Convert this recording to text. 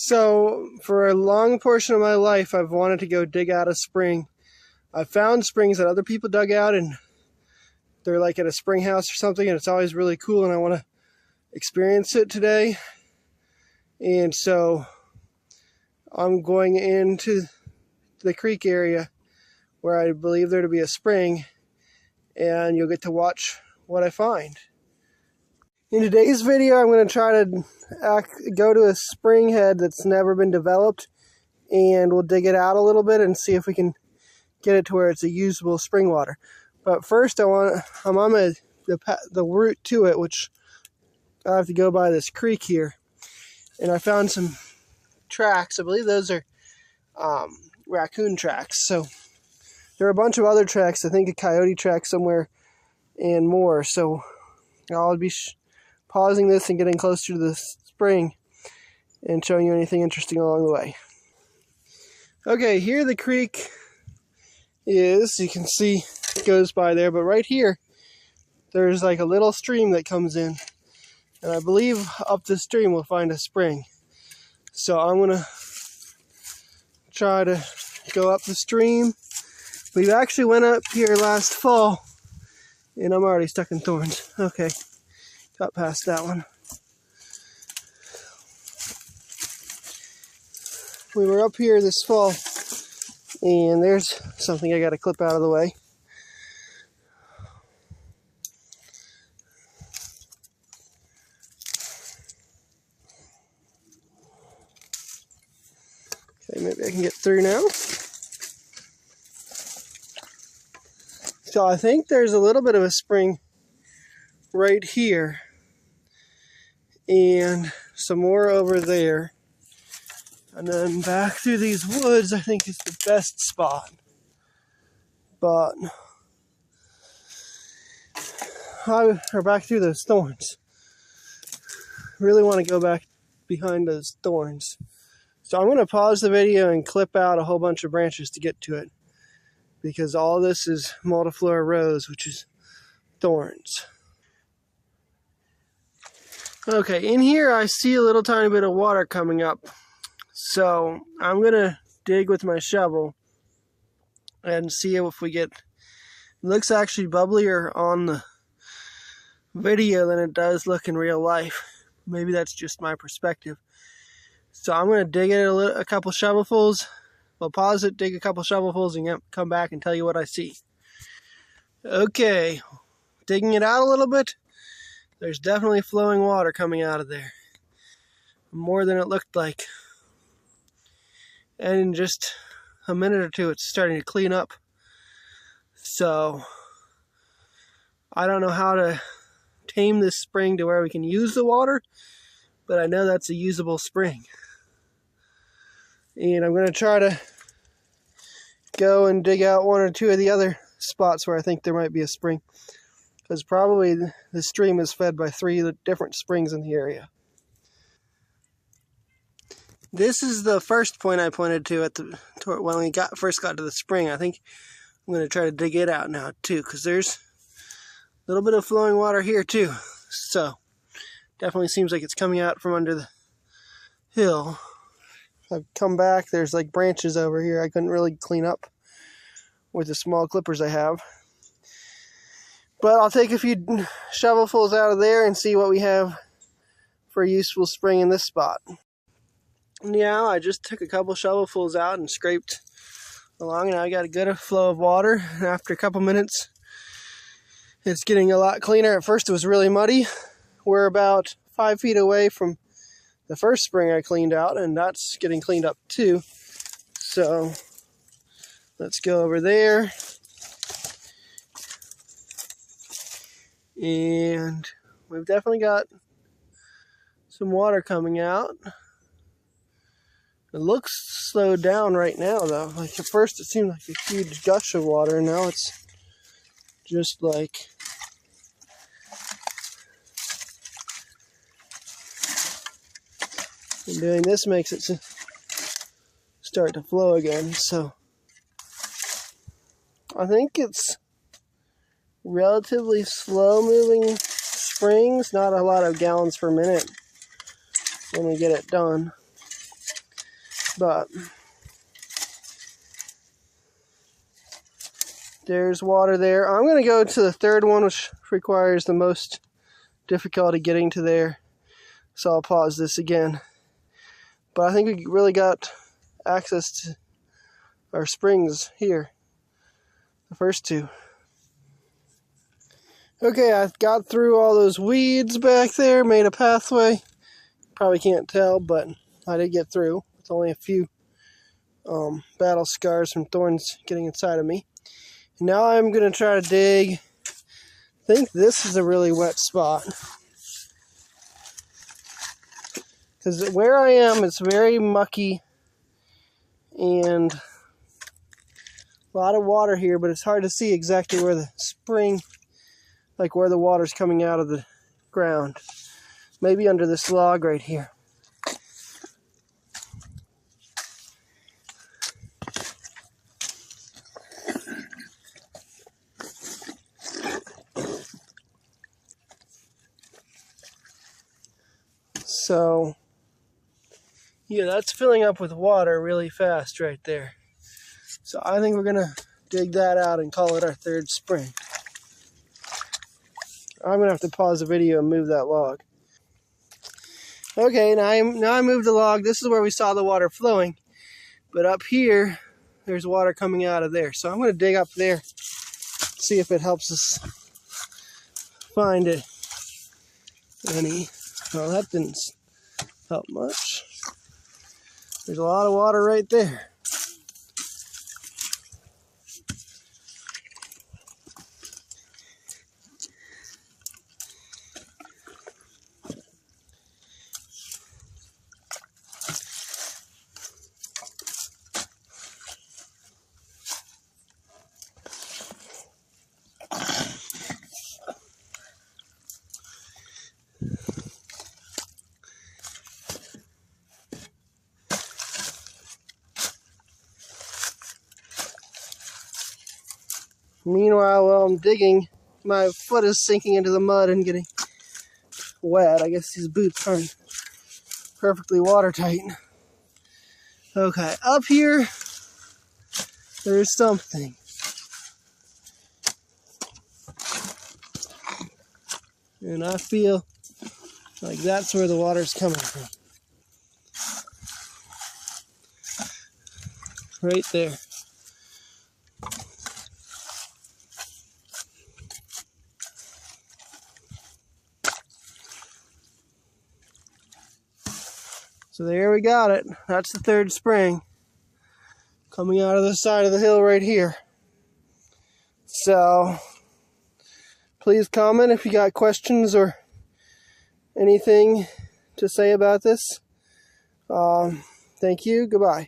So, for a long portion of my life, I've wanted to go dig out a spring. I've found springs that other people dug out, and they're like at a spring house or something, and it's always really cool, and I want to experience it today. And so, I'm going into the creek area where I believe there to be a spring, and you'll get to watch what I find. In today's video, I'm going to try to go to a spring head that's never been developed, and we'll dig it out a little bit and see if we can get it to where it's a usable spring water. But first, I'm on the route to it, which I have to go by this creek here, and I found some tracks. I believe those are raccoon tracks. So there are a bunch of other tracks. I think a coyote track somewhere and more. So I'll be pausing this and getting closer to the spring and showing you anything interesting along the way. Okay, here the creek is. You can see it goes by there, but right here there's like a little stream that comes in, and I believe up the stream we'll find a spring. So I'm gonna try to go up the stream. We actually went up here last fall, and I'm already stuck in thorns. Okay, got past that one. We were up here this fall, and there's something I gotta clip out of the way. Okay, maybe I can get through now. So I think there's a little bit of a spring right here, and some more over there. And then back through these woods, I think is the best spot. But, or back through those thorns. Really want to go back behind those thorns. So I'm going to pause the video and clip out a whole bunch of branches to get to it, because all this is multiflora rose, which is thorns. Okay, in here I see a little tiny bit of water coming up. So I'm going to dig with my shovel and see if we get... It looks actually bubblier on the video than it does look in real life. Maybe that's just my perspective. So I'm going to dig it a couple shovelfuls. We'll pause it, dig a couple shovelfuls, and come back and tell you what I see. Okay, digging it out a little bit. There's definitely flowing water coming out of there. More than it looked like. And in just a minute or two, it's starting to clean up. So, I don't know how to tame this spring to where we can use the water, but I know that's a usable spring. And I'm going to try to go and dig out one or two of the other spots where I think there might be a spring, because probably the stream is fed by 3 different springs in the area. This is the first point I pointed to when we first got to the spring. I think I'm going to try to dig it out now too, because there's a little bit of flowing water here too. So definitely seems like it's coming out from under the hill. I've come back, there's like branches over here I couldn't really clean up with the small clippers I have. But I'll take a few shovelfuls out of there and see what we have for a useful spring in this spot. Yeah, I just took a couple shovelfuls out and scraped along, and I got a good flow of water. And after a couple minutes, it's getting a lot cleaner. At first it was really muddy. We're about 5 feet away from the first spring I cleaned out, and that's getting cleaned up too. So let's go over there. And we've definitely got some water coming out. It looks slowed down right now though. Like at first it seemed like a huge gush of water, and now it's just like and doing this makes it start to flow again. So I think it's relatively slow moving springs, not a lot of gallons per minute when we get it done. But there's water there. I'm going to go to the third one, which requires the most difficulty getting to there. So I'll pause this again. But I think we really got access to our springs here. The first two. Okay, I got through all those weeds back there, made a pathway. Probably can't tell, but I did get through. It's only a few battle scars from thorns getting inside of me. Now I'm going to try to dig. I think this is a really wet spot. Because where I am, it's very mucky and a lot of water here, but it's hard to see exactly where the spring, like where the water's coming out of the ground. Maybe under this log right here. So, yeah, that's filling up with water really fast right there. So I think we're gonna dig that out and call it our third spring. I'm gonna have to pause the video and move that log. Okay, now I moved the log. This is where we saw the water flowing. But up here, there's water coming out of there. So I'm gonna dig up there, see if it helps us find it. Well, that didn't help much. There's a lot of water right there. Meanwhile, while I'm digging, my foot is sinking into the mud and getting wet. I guess these boots aren't perfectly watertight. Okay, up here, there's something. And I feel like that's where the water's coming from. Right there. So there we got it. That's the third spring coming out of the side of the hill right here. So please comment if you got questions or anything to say about this. Thank you. Goodbye.